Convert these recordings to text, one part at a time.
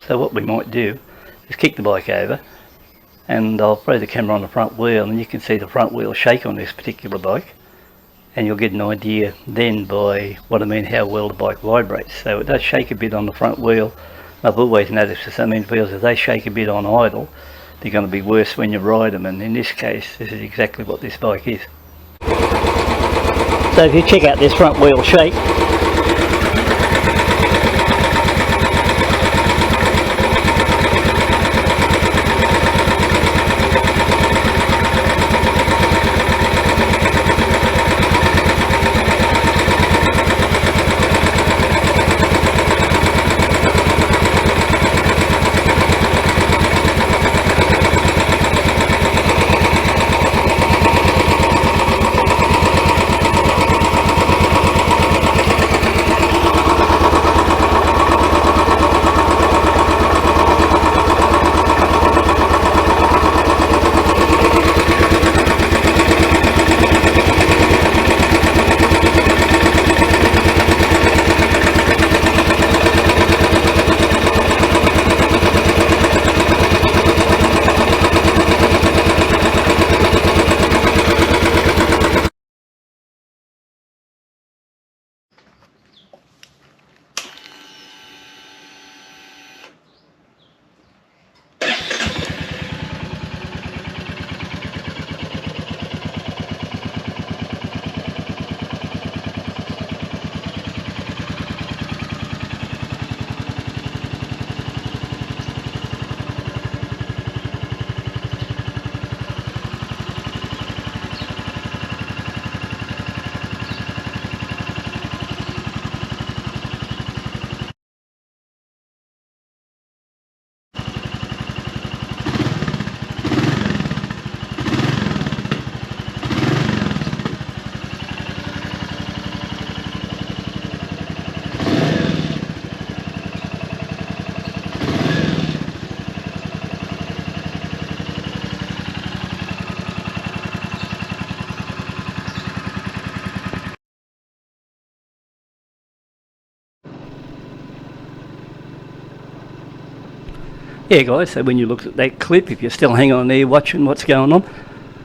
So what we might do is kick the bike over, and I'll throw the camera on the front wheel, and you can see the front wheel shake on this particular bike, and you'll get an idea then by what I mean how well the bike vibrates. So it does shake a bit on the front wheel. I've always noticed for some Enfields, if they shake a bit on idle, they're going to be worse when you ride them, and in this case this is exactly what this bike is. So if you check out this front wheel shake, yeah guys, so when you look at that clip, if you're still hanging on there watching what's going on,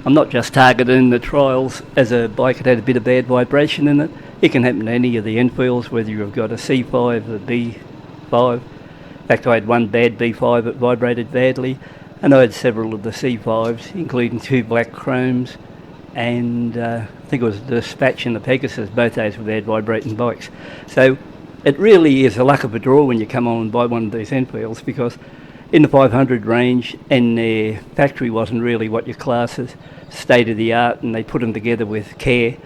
I'm not just targeting the trials as a bike that had a bit of bad vibration in it. It can happen to any of the Enfields, whether you've got a C5, a B5. In fact, I had one bad B5 that vibrated badly, and I had several of the C5s, including 2 black chromes, and I think it was the Dispatch and the Pegasus, both those were bad vibrating bikes. So it really is a luck of a draw when you come on and buy one of these Enfields, because in the 500 range, and their factory wasn't really what your class is state of the art, and they put them together with care.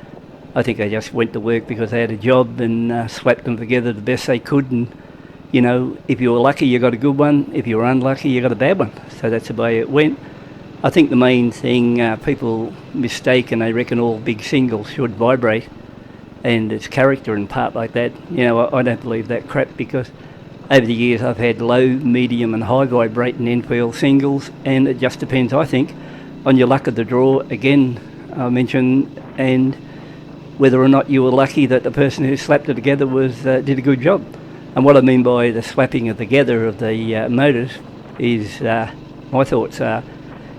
I think they just went to work because they had a job and slapped them together the best they could, and you know, if you were lucky you got a good one, if you were unlucky you got a bad one. So that's the way it went. I think the main thing people mistake, and they reckon all big singles should vibrate, and its character and part like that, you know, I don't believe that crap, because over the years I've had low, medium and high vibrating Enfield singles, and it just depends, I think, on your luck of the draw, again I mentioned, and whether or not you were lucky that the person who slapped it together did a good job. And what I mean by the slapping of together of the motors is, my thoughts are,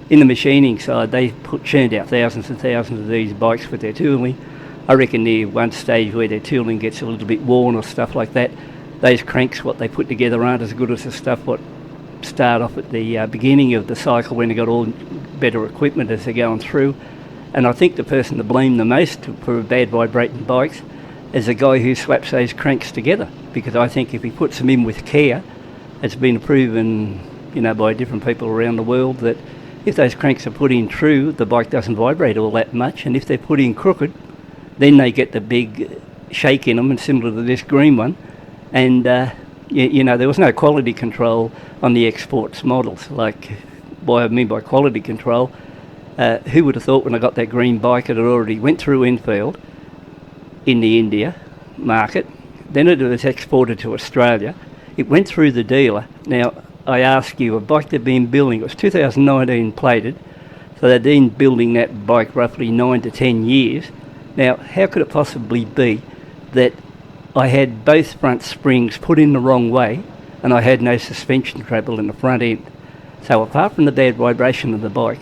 in the machining side they churned out thousands and thousands of these bikes with their tooling. I reckon near one stage where their tooling gets a little bit worn or stuff like that, those cranks what they put together aren't as good as the stuff what start off at the beginning of the cycle when they got all better equipment as they're going through. And I think the person to blame the most for bad vibrating bikes is the guy who slaps those cranks together, because I think if he puts them in with care, it's been proven, you know, by different people around the world that if those cranks are put in true, the bike doesn't vibrate all that much, and if they're put in crooked, then they get the big shake in them, and similar to this green one. And you know, there was no quality control on the exports models. Like, what I mean by quality control, who would have thought when I got that green bike it had already went through Enfield in the India market, then it was exported to Australia, it went through the dealer. Now I ask you, a bike they've been building, it was 2019 plated, so they've been building that bike roughly 9 to 10 years. Now how could it possibly be that I had both front springs put in the wrong way, and I had no suspension travel in the front end. So apart from the bad vibration of the bike,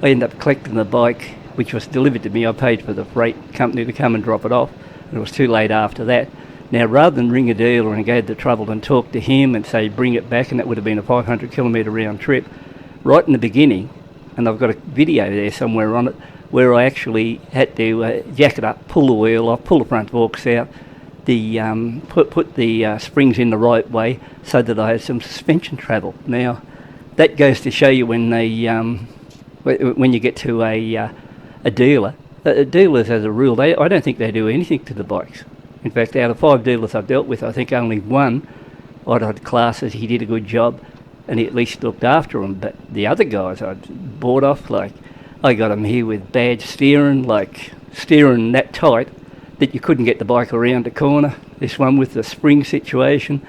I ended up collecting the bike, which was delivered to me. I paid for the freight company to come and drop it off, and it was too late after that. Now, rather than ring a dealer and go to the trouble and talk to him and say bring it back, and that would have been a 500 kilometre round trip, right in the beginning, and I've got a video there somewhere on it, where I actually had to jack it up, pull the wheel off, pull the front forks out, put the springs in the right way so that I had some suspension travel. Now, that goes to show you when you get to a dealer. Dealers, as a rule, I don't think they do anything to the bikes. In fact, out of 5 dealers I've dealt with, I think only one I'd class as he did a good job and he at least looked after them. But the other guys I'd bought off, like I got them here with bad steering, like steering that tight that you couldn't get the bike around the corner. This one with the spring situation,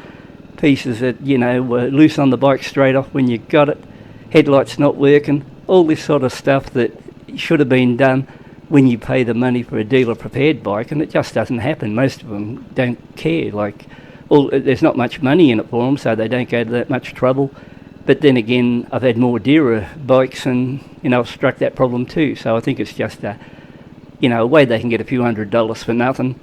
pieces that, were loose on the bike straight off when you got it, headlights not working, all this sort of stuff that should have been done when you pay the money for a dealer prepared bike, and it just doesn't happen. Most of them don't care. There's not much money in it for them, so they don't go to that much trouble. But then again, I've had more dearer bikes and, I've struck that problem too. So I think it's just a way they can get a few $100s for nothing.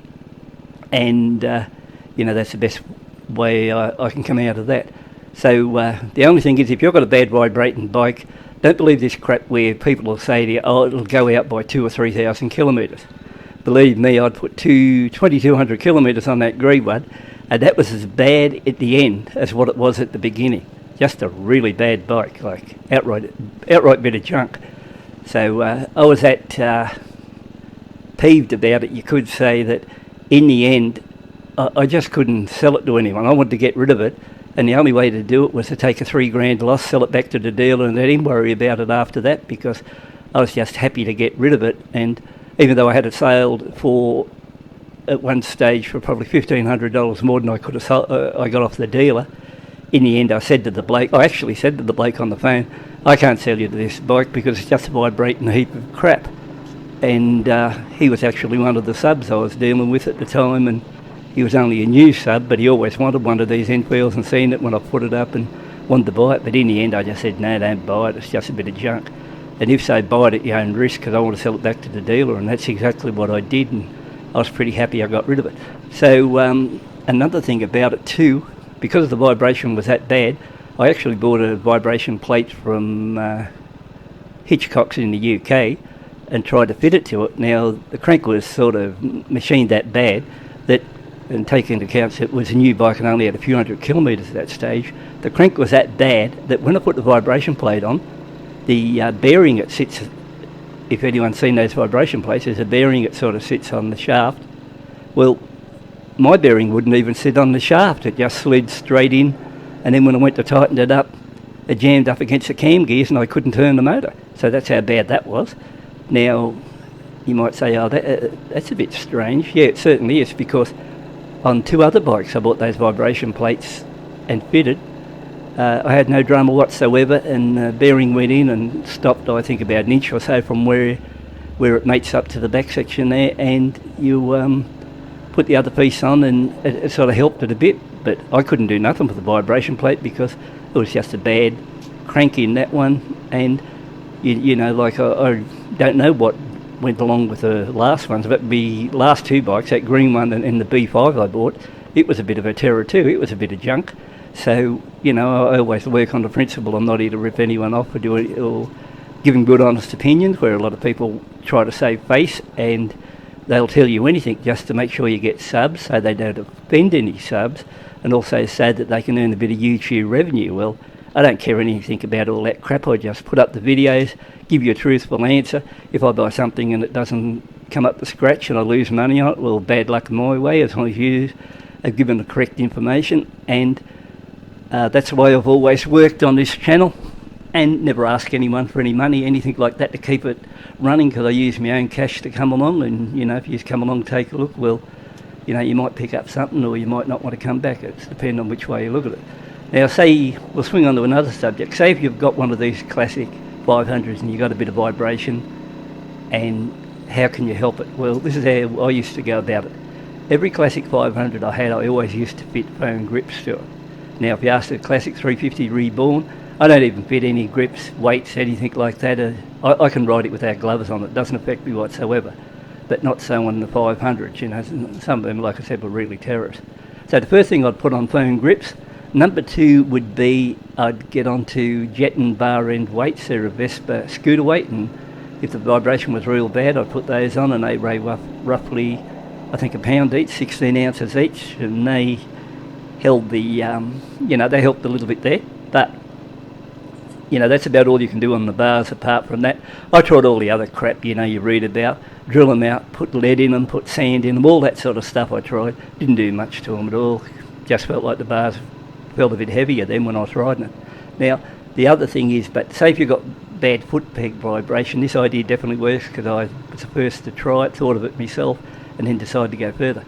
And, that's the best way I can come out of that. So the only thing is, if you've got a bad vibrating bike, don't believe this crap where people will say to you, oh, it'll go out by 2,000 or 3,000 kilometres. Believe me, I'd put 2,200 kilometres on that grey one, and that was as bad at the end as what it was at the beginning. Just a really bad bike, like outright bit of junk. So I was that peeved about it, you could say, that in the end, I just couldn't sell it to anyone. I wanted to get rid of it. And the only way to do it was to take a $3,000 loss, sell it back to the dealer, and let him worry about it after that, because I was just happy to get rid of it. And even though I had it sailed for, at one stage, for probably $1,500 more than I could have sold, I got off the dealer, in the end I actually said to the bloke on the phone, I can't sell you this bike because it's just a vibrating heap of crap. And he was actually one of the subs I was dealing with at the time, and he was only a new sub, but he always wanted one of these Enfields and seen it when I put it up and wanted to buy it. But in the end, I just said, no, don't buy it. It's just a bit of junk. And if so, buy it at your own risk, because I want to sell it back to the dealer. And that's exactly what I did. And I was pretty happy I got rid of it. So another thing about it too, because the vibration was that bad, I actually bought a vibration plate from Hitchcock's in the UK and tried to fit it to it. Now, the crank was sort of machined that bad that, and take into account it was a new bike and only had a few hundred kilometres at that stage, the crank was that bad that when I put the vibration plate on, the bearing it sits, if anyone's seen those vibration plates, there's a bearing it sort of sits on the shaft. Well, my bearing wouldn't even sit on the shaft, it just slid straight in, and then when I went to tighten it up, it jammed up against the cam gears and I couldn't turn the motor. So that's how bad that was. Now, you might say, oh, that's a bit strange. Yeah, it certainly is, because on 2 other bikes I bought those vibration plates and fitted. I had no drama whatsoever, and bearing went in and stopped, I think, about an inch or so from where it mates up to the back section there, and you put the other piece on and it sort of helped it a bit, but I couldn't do nothing with the vibration plate because it was just a bad crank in that one. And I don't know what went along with the last ones, but the last 2 bikes, that green one and the B5 I bought, it was a bit of a terror too. It was a bit of junk. So, I always work on the principle I'm not here to rip anyone off or give them good honest opinions, where a lot of people try to save face and they'll tell you anything just to make sure you get subs so they don't offend any subs, and also so that they can earn a bit of YouTube revenue. Well, I don't care anything about all that crap. I just put up the videos, give you a truthful answer. If I buy something and it doesn't come up to scratch and I lose money on it, well, bad luck my way, as long as you have given the correct information. And that's the way I've always worked on this channel, and never ask anyone for any money, anything like that, to keep it running, because I use my own cash to come along. And, if you just come along and take a look, well, you might pick up something or you might not want to come back. It's depending on which way you look at it. Now, say, we'll swing on to another subject. Say if you've got one of these classic 500s and you've got a bit of vibration, and how can you help it? Well, this is how I used to go about it. Every classic 500 I had, I always used to fit foam grips to it. Now, if you ask the classic 350 Reborn, I don't even fit any grips, weights, anything like that. I can ride it without gloves on. It doesn't affect me whatsoever. But not so on the 500s, you know. Some of them, like I said, were really terrors. So the first thing I'd put on foam grips. Number two would be I'd get onto Jetton bar end weights. They're a Vespa scooter weight, and if the vibration was real bad, I'd put those on, and they weigh roughly, I think, a pound each, 16 ounces each, and they held the, they helped a little bit there. But that's about all you can do on the bars apart from that. I tried all the other crap, you read about. Drill them out, put lead in them, put sand in them, all that sort of stuff I tried. Didn't do much to them at all. Just felt like the bars felt a bit heavier then when I was riding it. Now, the other thing is, but say if you've got bad foot peg vibration, this idea definitely works because I was the first to try it, thought of it myself, and then decided to go further.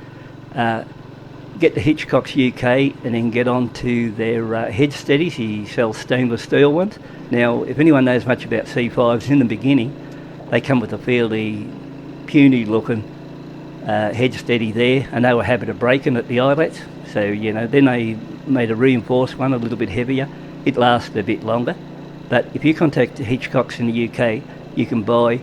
Get to Hitchcock's UK and then get on to their head steadies. He sells stainless steel ones. Now, if anyone knows much about C5s, in the beginning, they come with a fairly puny looking head steady there, and they were habit of breaking at the eyelets. So, then they made a reinforced one a little bit heavier. It lasted a bit longer. But if you contact Hitchcock's in the UK, you can buy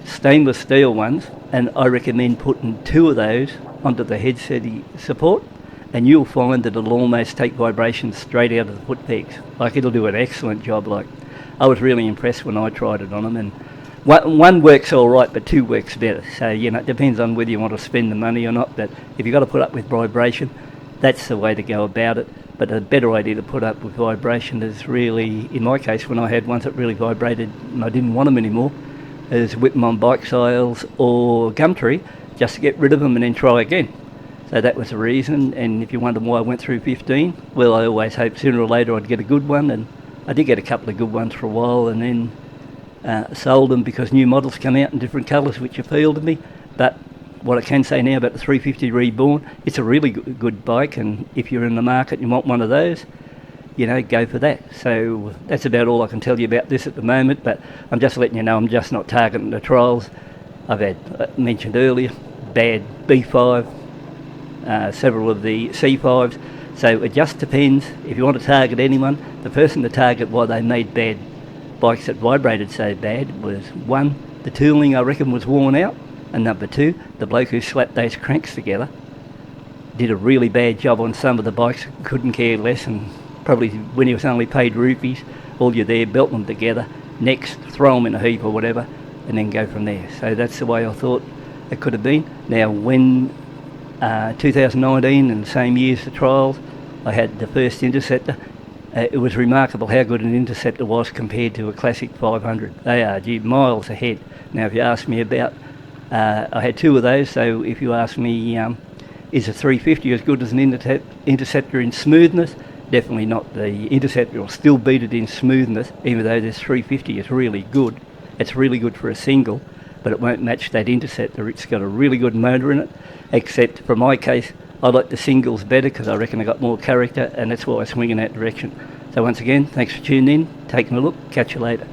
stainless steel ones, and I recommend putting 2 of those onto the head steady support, and you'll find that it'll almost take vibrations straight out of the foot pegs. Like, it'll do an excellent job. Like, I was really impressed when I tried it on them, and one works all right, but 2 works better. So, it depends on whether you want to spend the money or not. But if you've got to put up with vibration, that's the way to go about it. But a better idea to put up with vibration is really, in my case, when I had ones that really vibrated and I didn't want them anymore, is whip them on bike sails or Gumtree just to get rid of them and then try again. So that was the reason. And if you wonder why I went through 15, well, I always hoped sooner or later I'd get a good one, and I did get a couple of good ones for a while, and then sold them because new models come out in different colours which appealed to me. But what I can say now about the 350 Reborn, it's a really good bike, and if you're in the market and you want one of those, go for that. So that's about all I can tell you about this at the moment, but I'm just letting you know I'm just not targeting the trials. I've had, mentioned earlier, bad B5, several of the C5s, so it just depends. If you want to target anyone, the person to target why they made bad bikes that vibrated so bad was, 1, the tooling I reckon was worn out, and number 2, the bloke who slapped those cranks together did a really bad job on some of the bikes, couldn't care less, and probably when he was only paid rupees, all you're there, belt them together, next throw them in a heap or whatever, and then go from there. So that's the way I thought it could have been. Now, when 2019 and the same year as the trials, I had the first Interceptor. It was remarkable how good an Interceptor was compared to a classic 500. They are miles ahead. Now, if you ask me about, I had 2 of those, so if you ask me, is a 350 as good as an Interceptor in smoothness? Definitely not. The Interceptor will still beat it in smoothness, even though this 350 is really good. It's really good for a single, but it won't match that Interceptor. It's got a really good motor in it, except for my case, I like the singles better because I reckon I got more character, and that's why I swing in that direction. So once again, thanks for tuning in, taking a look, catch you later.